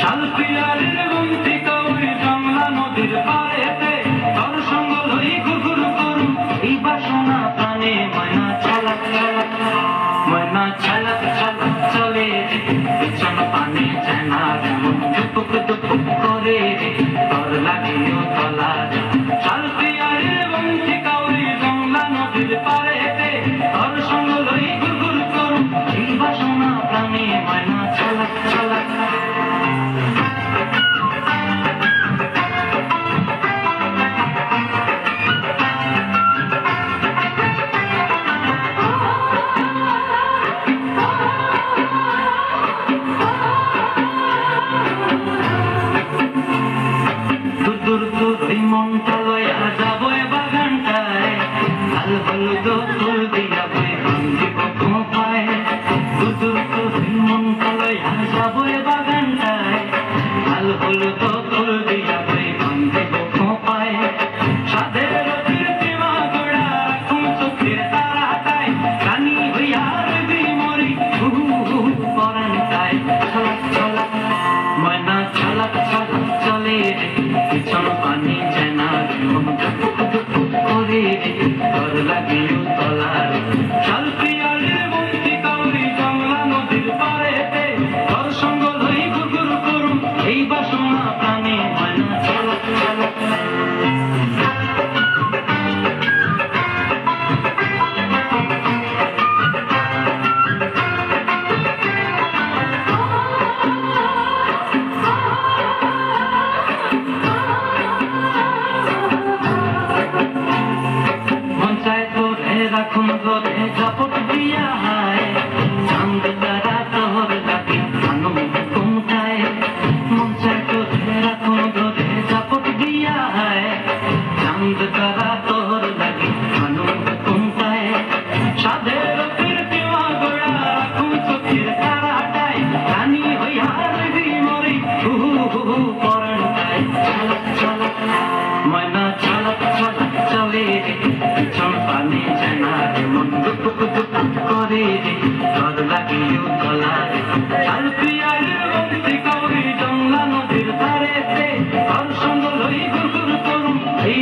শালপিয়ারের বন্তি কাউরি জংলা নদীর পাড়েতে তোর সঙ্গ লই ঘুরঘুর করুম এই বাসনা প্রাণে ময়না ছলক ছলক ময়না ছলক ছলক চলে পিছন পানে চেনা যেমন দুপুক দুপুক করে তোর লাগিও তলা শালপিয়ারের বন্তি কাউরি জংলা নদীর পাড়েতে তোর সঙ্গ লই ঘুরঘুর করুম এই বাসনা প্রাণে ময়না ছলক ছলক দূর দূর ওই মনটা লয়া যাবো বাগানটায় লাল হলুদ ফুল দিয়া বই বান্ধিব খোঁপায় দূর দূর ওই মনটা লয়া যাবো বাগানটায় লাল হলুদ ফুল দিয়া বই বান্ধিব খোঁপায় সাধের কীর্তি মা গোড়া রাখুন চোখের তারাটায় রানী হইয়ার বিমরি হুহু হুহু পরানটায় ছলক ছলক ময়না ছলক ছলক চলে পিছন পানি চেনা দুপুক দুপুক করে তোর লাগিও তলার শালপিয়ারের বন্তি কাউরি জংলা নদীর পাড়েতে তোর সঙ্গ লই ঘুরঘুর করুম এই বাসনা প্রাণে ময়না ছলক ছলক রাখুন ঘরে ঝাপট দিয়া হায় চাঁদ তারা তোর লাগে আনম কুমটায় মন চায় করে রাখুন ঘরে ঝাপট দিয়া হায় চাঁদ তারা তোর লাগে আনম কুমটায় সাধের কীর্তি মা গোড়া রাখুন চোখের তারাটায় রানী হইয়ার বিমরি হুহু হুহু পরানটায় ছলক ছলক ময়না ছলক ছলক চলে পিছন পানি চেনা যেমন দুপুক দুপুক করে তোর লাগিও তলার শালপিয়ারের বন্তি কাউরি জংলা নদীর ধারেতে তোর সঙ্গ লই ঘুরঘুর করুম এই